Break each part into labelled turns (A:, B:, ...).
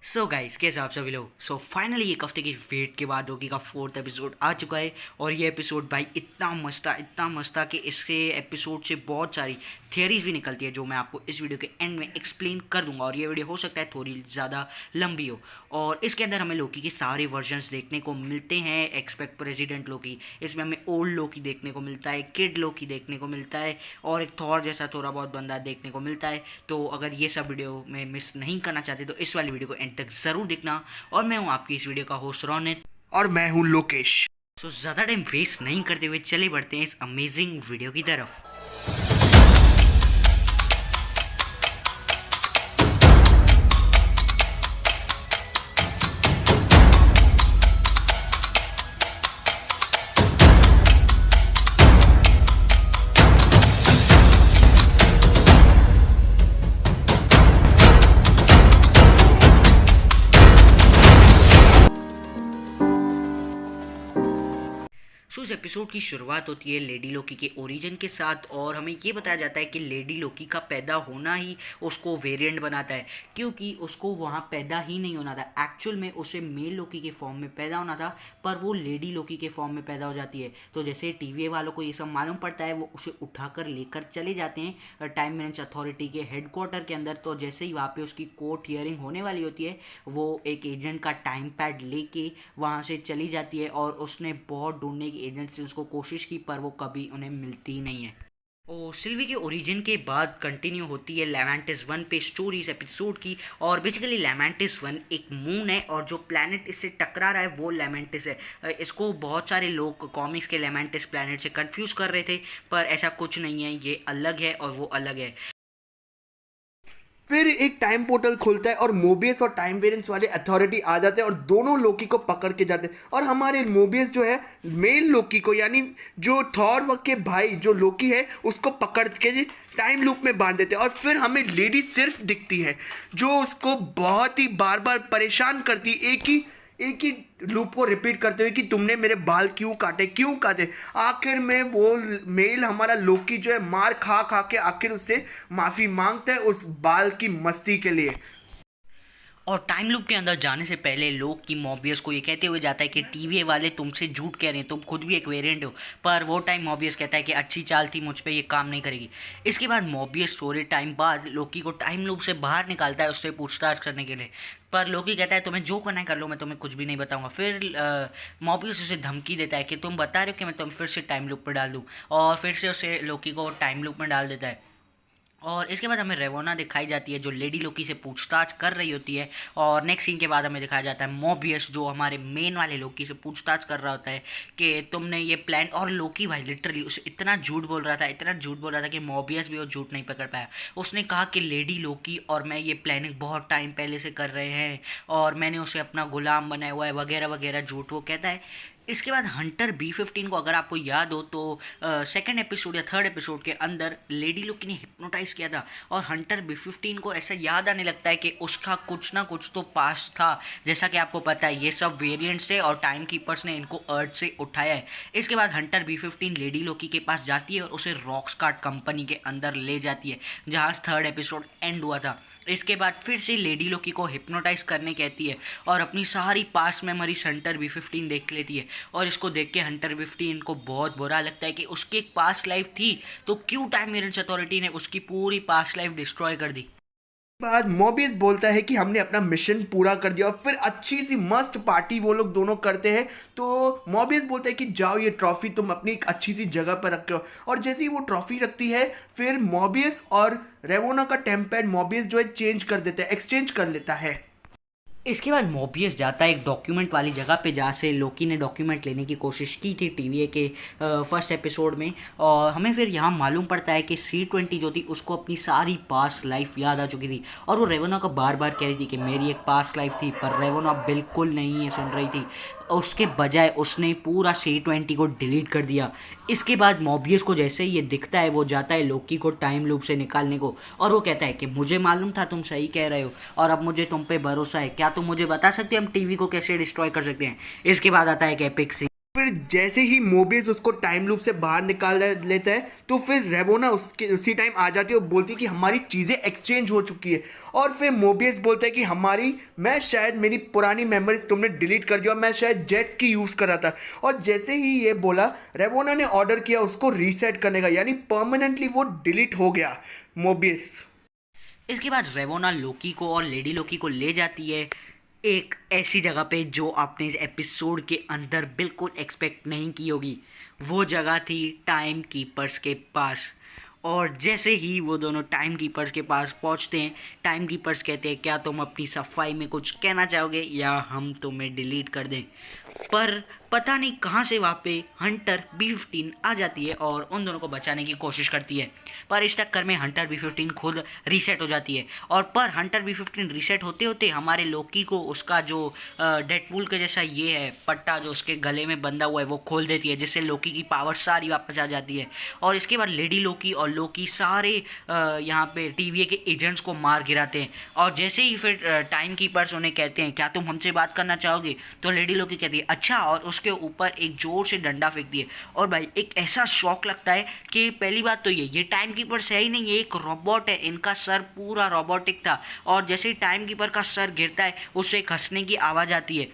A: So guys, कैसे आप सभी लोग। फाइनली एक हफ्ते की वेट के बाद लोकी का 4th एपिसोड आ चुका है। और ये एपिसोड भाई इतना मस्त था कि इसके एपिसोड से बहुत सारी थियरीज भी निकलती है, जो मैं आपको इस वीडियो के एंड में एक्सप्लेन कर दूंगा। और ये वीडियो हो सकता है थोड़ी ज़्यादा लंबी हो। और इसके अंदर हमें लोकी के सारे वर्जन्स देखने को मिलते हैं। एक्सपेक्ट प्रेसिडेंट लोकी, इसमें हमें ओल्ड लोकी देखने को मिलता है, किड लोकी देखने को मिलता है, और एक थॉर जैसा थोड़ा बहुत बंदा देखने को मिलता है। तो अगर ये सब वीडियो में मिस नहीं करना चाहते तो इस वाली वीडियो को एंड तक ज़रूर देखना। और मैं हूँ आपकी इस वीडियो का होस्ट रोनित।
B: और मैं हूं लोकेश।
A: ज़्यादा टाइम वेस्ट नहीं करते हुए चले बढ़ते हैं इस अमेजिंग वीडियो की तरफ। इस एपिसोड की शुरुआत होती है लेडी लोकी के ओरिजिन के साथ, और हमें ये बताया जाता है कि लेडी लोकी का पैदा होना ही उसको वेरिएंट बनाता है, क्योंकि उसको वहाँ पैदा ही नहीं होना था। एक्चुअल में उसे मेल लोकी के फॉर्म में पैदा होना था, पर वो लेडी लोकी के फॉर्म में पैदा हो जाती है। तो जैसे टीवीए वालों को ये सब मालूम पड़ता है, वो उसे उठाकर लेकर चले जाते हैं टाइम मैनेज अथॉरिटी के हेडक्वार्टर के अंदर। तो जैसे ही वहाँ पे उसकी कोर्ट हियरिंग होने वाली होती है, वो एक एजेंट का टाइम पैड लेके वहाँ से चली जाती है। और उसने बहुत ढूंढने की एजेंट से उसको कोशिश की, पर वो कभी उन्हें मिलती ही नहीं है। और सिल्वी के ओरिजिन के बाद कंटिन्यू होती है लेवेंटिस वन पे स्टोरी इस एपिसोड की। और बेसिकली लेवेंटिस वन एक मून है, और जो प्लैनेट इससे टकरा रहा है वो लेवेंटिस है। इसको बहुत सारे लोग कॉमिक्स के लेवेंटिस प्लैनेट से कंफ्यूज कर रहे थे, पर ऐसा कुछ नहीं है, ये अलग है और वो अलग है।
B: फिर एक टाइम पोर्टल खुलता है और मोबियस और टाइम वेरिएंस वाले अथॉरिटी आ जाते हैं और दोनों लोकी को पकड़ के जाते हैं। और हमारे मोबियस जो है मेल लोकी को, यानी जो थॉर के भाई जो लोकी है, उसको पकड़ के टाइम लूप में बांध देते हैं। और फिर हमें लेडी सिर्फ दिखती है जो उसको बहुत ही बार बार परेशान करती है, एक ही लूप को रिपीट करते हुए कि तुमने मेरे बाल क्यों काटे। आखिर में वो मेल हमारा लोकी जो है मार खा खा के आखिर उससे माफ़ी मांगता है उस बाल की मस्ती के लिए।
A: और टाइम लूप के अंदर जाने से पहले लोग की मॉबियस को ये कहते हुए जाता है कि टीवीए वाले तुमसे झूठ कह रहे हैं, तुम खुद भी एक वेरिएंट हो। पर वो टाइम मॉबियस कहता है कि अच्छी चाल थी, मुझ पे ये काम नहीं करेगी। इसके बाद मॉबियस थोड़े टाइम बाद लोकी को टाइम लूप से बाहर निकालता है उससे पूछताछ करने के लिए। पर लोकी कहता है तुम्हें जो करना है कर लो, मैं तुम्हें कुछ भी नहीं बताऊंगा। फिर मॉबियस उसे धमकी देता है कि तुम बता रहे हो कि मैं तुम्हें फिर से टाइम लूप पर डाल दूँ, और फिर से उसे लोकी को टाइम लूप में डाल देता है। और इसके बाद हमें रेवोना दिखाई जाती है जो लेडी लोकी से पूछताछ कर रही होती है। और नेक्स्ट सीन के बाद हमें दिखाया जाता है मॉबियस जो हमारे मेन वाले लोकी से पूछताछ कर रहा होता है कि तुमने ये प्लान। और लोकी भाई लिटरली उसे इतना झूठ बोल रहा था कि मॉबियस भी वो झूठ नहीं पकड़ पाया। उसने कहा कि लेडी लोकी और मैं ये प्लानिंग बहुत टाइम पहले से कर रहे हैं, और मैंने उसे अपना गुलाम बनाया हुआ है, वगैरह वगैरह झूठ वो कहता है। इसके बाद हंटर B-15 को अगर आपको याद हो तो सेकंड एपिसोड या थर्ड एपिसोड के अंदर लेडी लोकी ने हिप्नोटाइज किया था। और हंटर B-15 को ऐसा याद आने लगता है कि उसका कुछ ना कुछ तो पास था। जैसा कि आपको पता है ये सब वेरिएंट्स है और टाइम कीपर्स ने इनको अर्थ से उठाया है। इसके बाद हंटर B-15 लेडी लोकी के पास जाती है और उसे रॉकस्टार्ट कंपनी के अंदर ले जाती है, जहाँ थर्ड एपिसोड एंड हुआ था। इसके बाद फिर से लेडी लोकी को हिप्नोटाइज करने कहती है, और अपनी सारी पास्ट मेमोरीज हंटर B-15 देख लेती है। और इसको देख के हंटर B-15 को बहुत बुरा लगता है कि उसकी एक पास्ट लाइफ थी, तो क्यों टाइम वेरिएंस अथॉरिटी ने उसकी पूरी पास्ट लाइफ डिस्ट्रॉय कर दी।
B: बाद मोबियस बोलता है कि हमने अपना मिशन पूरा कर दिया, और फिर अच्छी सी मस्त पार्टी वो लोग दोनों करते हैं। तो मोबियस बोलता है कि जाओ ये ट्रॉफी तुम अपनी एक अच्छी सी जगह पर रखो। और जैसे ही वो ट्रॉफी रखती है, फिर मोबियस और रेवोना का टेम्पैड मोबियस जो है चेंज कर देता है, एक्सचेंज कर लेता है।
A: इसके बाद मॉबियस जाता है एक डॉक्यूमेंट वाली जगह पे, जहाँ से लोकी ने डॉक्यूमेंट लेने की कोशिश की थी टीवीए के फर्स्ट एपिसोड में। और हमें फिर यहाँ मालूम पड़ता है कि C-20 जो थी उसको अपनी सारी पास्ट लाइफ याद आ चुकी थी, और वो रेवोना को बार बार कह रही थी कि मेरी एक पास्ट लाइफ थी। पर रेवोना बिल्कुल नहीं ये सुन रही थी, उसके बजाय उसने पूरा C-20 को डिलीट कर दिया। इसके बाद मॉबियस को जैसे ही ये दिखता है, वो जाता है लोकी को टाइम लूप से निकालने को, और वो कहता है कि मुझे मालूम था तुम सही कह रहे हो, और अब मुझे तुम पे भरोसा है। क्या तुम मुझे बता सकते हैं हम टीवी को कैसे डिस्ट्रॉय कर सकते हैं। इसके बाद आता है कि एपिक सीन।
B: फिर फिर जैसे ही मोबियस उसको टाइम लूप से बाहर निकाल लेता है तो फिर रेवोना उसी टाइम आ जाती है और बोलती है कि हमारी चीज़ें एक्सचेंज हो चुकी है। और फिर मोबियस बोलता है कि मैं शायद मेरी पुरानी मेमोरीज तुमने डिलीट कर दिया और मैं शायद जेट्स की यूज़ कर रहा था। और जैसे ही ये बोला, रेवोना ने ऑर्डर किया उसको रीसेट करने का, यानी परमानेंटली वो डिलीट हो गया मोबियस।
A: इसके बाद रेवोना लोकी को और लेडी लोकी को ले जाती है एक ऐसी जगह पे जो आपने इस एपिसोड के अंदर बिल्कुल एक्सपेक्ट नहीं की होगी। वो जगह थी टाइम कीपर्स के पास। और जैसे ही वो दोनों टाइम कीपर्स के पास पहुंचते हैं, टाइम कीपर्स कहते हैं क्या तुम अपनी सफाई में कुछ कहना चाहोगे या हम तुम्हें डिलीट कर दें। पर पता नहीं कहाँ से वहाँ पे हंटर B-15 आ जाती है और उन दोनों को बचाने की कोशिश करती है। पर इस चक्कर में हंटर B-15 खुद रीसेट हो जाती है। और पर हंटर B-15 रीसेट होते होते हमारे लोकी को उसका जो डेडपूल के जैसा ये है पट्टा जो उसके गले में बंधा हुआ है वो खोल देती है, जिससे लोकी की पावर सारी वापस आ जाती है। और इसके बाद लेडी लोकी और लोकी सारे यहाँ पे TVA के एजेंट्स को मार गिराते हैं। और जैसे ही फिर टाइम कीपर्स उन्हें कहते हैं क्या तुम हमसे बात करना चाहोगे, तो लेडी लोकी कहती है अच्छा, और उसके ऊपर एक जोर से डंडा फेंक दिए। और भाई एक ऐसा शॉक लगता है कि पहली बात तो ये टाइम कीपर्स है ही नहीं, ये एक रोबोट है। इनका सर पूरा रोबोटिक था और जैसे ही टाइम कीपर का सर गिरता है उससे एक हंसने की आवाज़ आती है।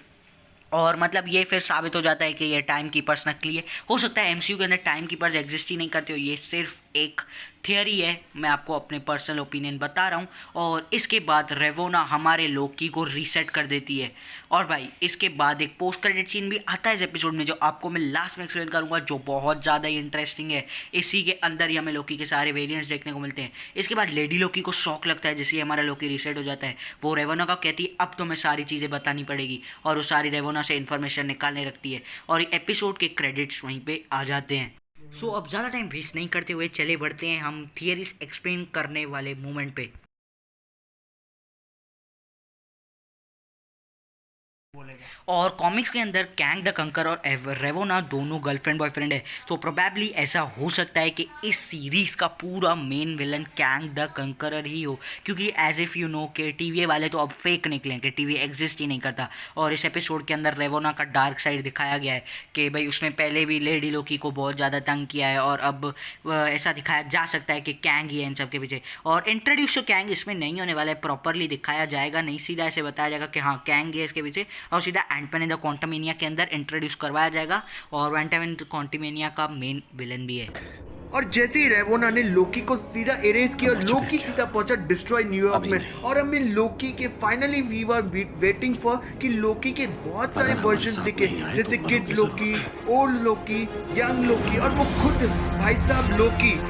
A: और मतलब ये फिर साबित हो जाता है कि ये टाइम कीपर्स नकली है। हो सकता है MCU के अंदर टाइम कीपर्स एग्जिस्ट ही नहीं करते हो, ये सिर्फ एक थियरी है। मैं आपको अपने पर्सनल ओपिनियन बता रहा हूँ। और इसके बाद रेवोना हमारे लोकी को रीसेट कर देती है। और भाई इसके बाद एक पोस्ट क्रेडिट सीन भी आता है इस एपिसोड में, जो आपको मैं लास्ट में एक्सप्लेन करूँगा, जो बहुत ज़्यादा ही इंटरेस्टिंग है। इसी के अंदर ही हमें लोकी के सारे वेरिएंट्स देखने को मिलते हैं। इसके बाद लेडी लोकी को शौक लगता है जैसे ही हमारा लोकी रीसेट हो जाता है। वो रेवोना को कहती है अब तुम्हें सारी चीज़ें बतानी पड़ेगी, और वो सारी रेवोना से इन्फॉर्मेशन निकालने रखती है। और एपिसोड के क्रेडिट्स वहीं पर आ जाते हैं। सो अब ज़्यादा टाइम वेस्ट नहीं करते हुए चले बढ़ते हैं हम थियरीज एक्सप्लेन करने वाले मोमेंट पे। और कॉमिक्स के अंदर कैंग द कंकर और रेवोना दोनों गर्लफ्रेंड बॉयफ्रेंड है। तो प्रोबेबली ऐसा हो सकता है कि इस सीरीज़ का पूरा मेन विलन कैंग द कंकरर ही हो, क्योंकि एज इफ़ यू नो कि TVA वाले तो अब फेक निकले कि TVA एग्जिस्ट ही नहीं करता। और इस एपिसोड के अंदर रेवोना का डार्क साइड दिखाया गया है कि भाई उसने पहले भी लेडी लोकी को बहुत ज़्यादा तंग किया है, और अब ऐसा दिखाया जा सकता है कि कैंग ही है इन सब के पीछे। और इंट्रोड्यूस तो कैंग इसमें नहीं होने वाला है, प्रॉपरली दिखाया जाएगा नहीं, सीधा ऐसे बताया जाएगा कि हाँ कैंग है इसके पीछे, और सीधा एंटमैन इन द क्वांटमेनिया के अंदर इंट्रोड्यूस करवाया जाएगा। और एंटमैन इन द क्वांटमेनिया का मेन विलन भी है।
B: और जैसे ही रेवोना ने लोकी को सीधा इरेज किया, लोकी सीधा पहुंचा डिस्ट्रॉय न्यूयॉर्क में। और हमें लोकी के finally we were waiting for कि लोकी के बहुत सारे वर्जन्स दिखे, जैसे kid Loki, old Loki, young Loki, और वो खुद भाई साहब लोकी।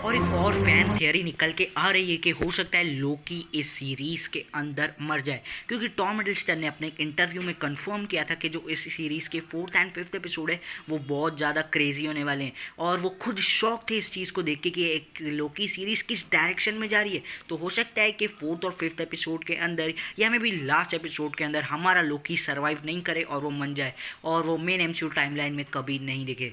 A: और एक और फैन थियरी निकल के आ रही है कि हो सकता है लोकी इस सीरीज़ के अंदर मर जाए, क्योंकि टॉम हिडलस्टन ने अपने एक इंटरव्यू में कंफर्म किया था कि जो इस सीरीज़ के 4th एंड 5th एपिसोड है वो बहुत ज़्यादा क्रेजी होने वाले हैं। और वो खुद शॉक थे इस चीज़ को देख के कि एक लोकी सीरीज़ किस डायरेक्शन में जा रही है। तो हो सकता है कि 4th और 5th एपिसोड के अंदर या मे भी लास्ट एपिसोड के अंदर हमारा लोकी सर्वाइव नहीं करे और वो मन जाए, और वो मेन MCU टाइमलाइन में कभी नहीं दिखे।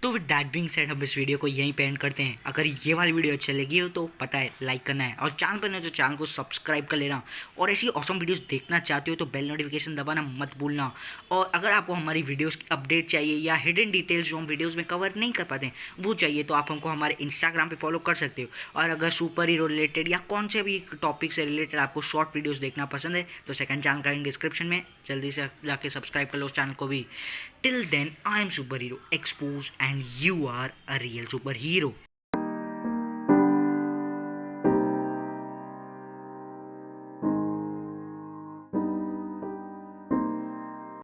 A: तो विद दैट बीइंग सेड हम इस वीडियो को यहीं पे एंड करते हैं। अगर ये वाली वीडियो अच्छी लगी हो तो पता है लाइक करना है, और चैनल पर नहीं तो चैनल को सब्सक्राइब कर लेना। और ऐसी ऑसम वीडियोस देखना चाहते हो तो बेल नोटिफिकेशन दबाना मत भूलना। और अगर आपको हमारी वीडियोस की अपडेट चाहिए या हिडन डिटेल्स जो हम वीडियोस में कवर नहीं कर पाते हैं वो चाहिए, तो आप हमको हमारे इंस्टाग्राम पे फॉलो कर सकते हो। और अगर सुपर हीरो रिलेटेड या कौन से भी टॉपिक से रिलेटेड आपको शॉर्ट वीडियोज़ देखना पसंद है तो सेकंड चैनल का लिंक डिस्क्रिप्शन में, जल्दी से जाके सब्सक्राइब कर लो उस चैनल को भी। Till then, I am Superhero Expose and you are a real superhero.